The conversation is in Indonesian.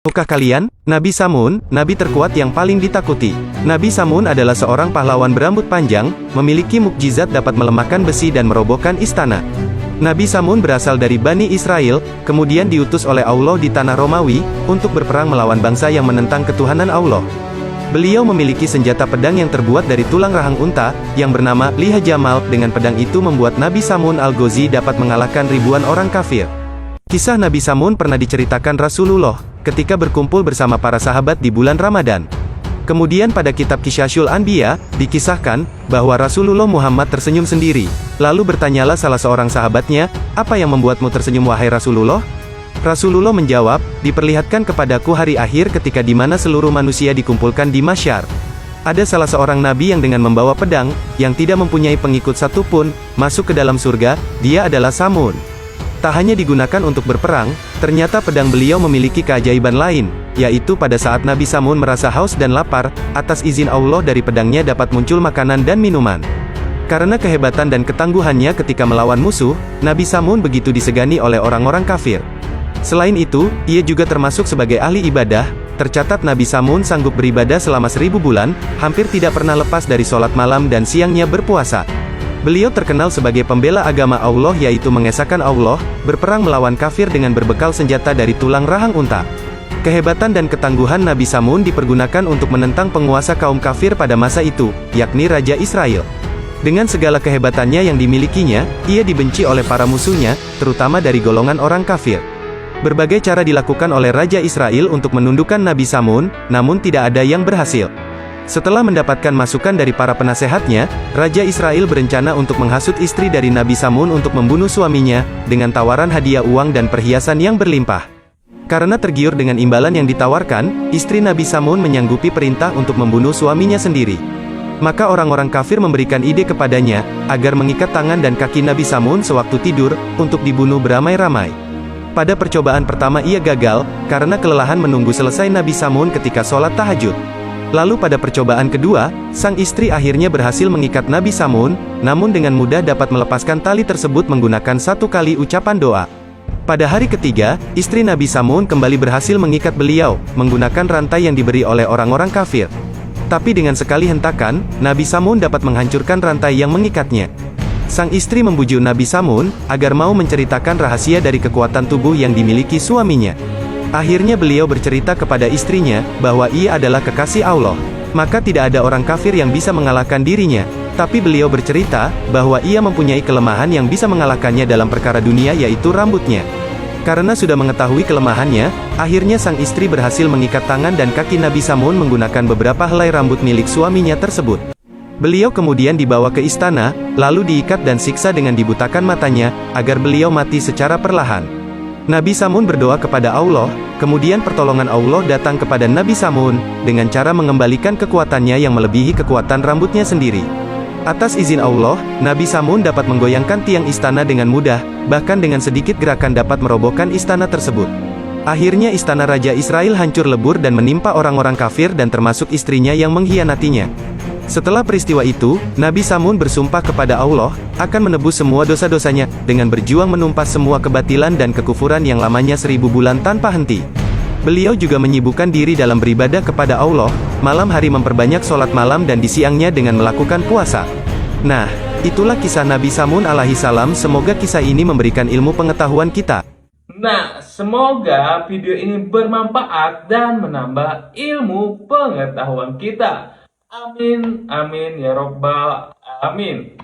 Tahukah kalian, Nabi Samun, nabi terkuat yang paling ditakuti. Nabi Samun adalah seorang pahlawan berambut panjang, memiliki mukjizat dapat melemahkan besi dan merobohkan istana. Nabi Samun berasal dari Bani Israel, kemudian diutus oleh Allah di tanah Romawi, untuk berperang melawan bangsa yang menentang ketuhanan Allah. Beliau memiliki senjata pedang yang terbuat dari tulang rahang unta, yang bernama Liha Jamal. Dengan pedang itu membuat Nabi Samun Al-Ghazi dapat mengalahkan ribuan orang kafir. Kisah Nabi Samun pernah diceritakan Rasulullah, ketika berkumpul bersama para sahabat di bulan Ramadan. Kemudian pada kitab Qisasul Anbiya, dikisahkan, bahwa Rasulullah Muhammad tersenyum sendiri. Lalu bertanyalah salah seorang sahabatnya, "Apa yang membuatmu tersenyum wahai Rasulullah?" Rasulullah menjawab, "Diperlihatkan kepadaku hari akhir ketika di mana seluruh manusia dikumpulkan di Mahsyar. Ada salah seorang nabi yang dengan membawa pedang, yang tidak mempunyai pengikut satupun, masuk ke dalam surga, dia adalah Samun. Tak hanya digunakan untuk berperang, ternyata pedang beliau memiliki keajaiban lain, yaitu pada saat Nabi Samun merasa haus dan lapar, atas izin Allah dari pedangnya dapat muncul makanan dan minuman. Karena kehebatan dan ketangguhannya ketika melawan musuh, Nabi Samun begitu disegani oleh orang-orang kafir. Selain itu, ia juga termasuk sebagai ahli ibadah. Tercatat Nabi Samun sanggup beribadah selama 1000 bulan, hampir tidak pernah lepas dari sholat malam dan siangnya berpuasa. Beliau terkenal sebagai pembela agama Allah, yaitu mengesahkan Allah, berperang melawan kafir dengan berbekal senjata dari tulang rahang unta. Kehebatan dan ketangguhan Nabi Samun dipergunakan untuk menentang penguasa kaum kafir pada masa itu, yakni Raja Israel. Dengan segala kehebatannya yang dimilikinya, ia dibenci oleh para musuhnya, terutama dari golongan orang kafir. Berbagai cara dilakukan oleh Raja Israel untuk menundukkan Nabi Samun, namun tidak ada yang berhasil. Setelah mendapatkan masukan dari para penasehatnya, Raja Israel berencana untuk menghasut istri dari Nabi Samun untuk membunuh suaminya, dengan tawaran hadiah uang dan perhiasan yang berlimpah. Karena tergiur dengan imbalan yang ditawarkan, istri Nabi Samun menyanggupi perintah untuk membunuh suaminya sendiri. Maka orang-orang kafir memberikan ide kepadanya, agar mengikat tangan dan kaki Nabi Samun sewaktu tidur, untuk dibunuh beramai-ramai. Pada percobaan pertama ia gagal, karena kelelahan menunggu selesai Nabi Samun ketika sholat tahajud. Lalu pada percobaan kedua, sang istri akhirnya berhasil mengikat Nabi Samun, namun dengan mudah dapat melepaskan tali tersebut menggunakan 1 kali ucapan doa. Pada hari ketiga, istri Nabi Samun kembali berhasil mengikat beliau, menggunakan rantai yang diberi oleh orang-orang kafir. Tapi dengan sekali hentakan, Nabi Samun dapat menghancurkan rantai yang mengikatnya. Sang istri membujuk Nabi Samun, agar mau menceritakan rahasia dari kekuatan tubuh yang dimiliki suaminya. Akhirnya beliau bercerita kepada istrinya, bahwa ia adalah kekasih Allah. Maka tidak ada orang kafir yang bisa mengalahkan dirinya. Tapi beliau bercerita, bahwa ia mempunyai kelemahan yang bisa mengalahkannya dalam perkara dunia, yaitu rambutnya. Karena sudah mengetahui kelemahannya, akhirnya sang istri berhasil mengikat tangan dan kaki Nabi Samun menggunakan beberapa helai rambut milik suaminya tersebut. Beliau kemudian dibawa ke istana, lalu diikat dan siksa dengan dibutakan matanya, agar beliau mati secara perlahan. Nabi Samun berdoa kepada Allah, kemudian pertolongan Allah datang kepada Nabi Samun, dengan cara mengembalikan kekuatannya yang melebihi kekuatan rambutnya sendiri. Atas izin Allah, Nabi Samun dapat menggoyangkan tiang istana dengan mudah, bahkan dengan sedikit gerakan dapat merobohkan istana tersebut. Akhirnya istana Raja Israel hancur lebur dan menimpa orang-orang kafir dan termasuk istrinya yang mengkhianatinya. Setelah peristiwa itu, Nabi Samun bersumpah kepada Allah, akan menebus semua dosa-dosanya, dengan berjuang menumpas semua kebatilan dan kekufuran yang lamanya 1000 bulan tanpa henti. Beliau juga menyibukkan diri dalam beribadah kepada Allah, malam hari memperbanyak sholat malam dan di siangnya dengan melakukan puasa. Nah, itulah kisah Nabi Samun alaihi salam. Semoga kisah ini memberikan ilmu pengetahuan kita. Nah, semoga video ini bermanfaat dan menambah ilmu pengetahuan kita. Amin, amin, ya robbal alamin.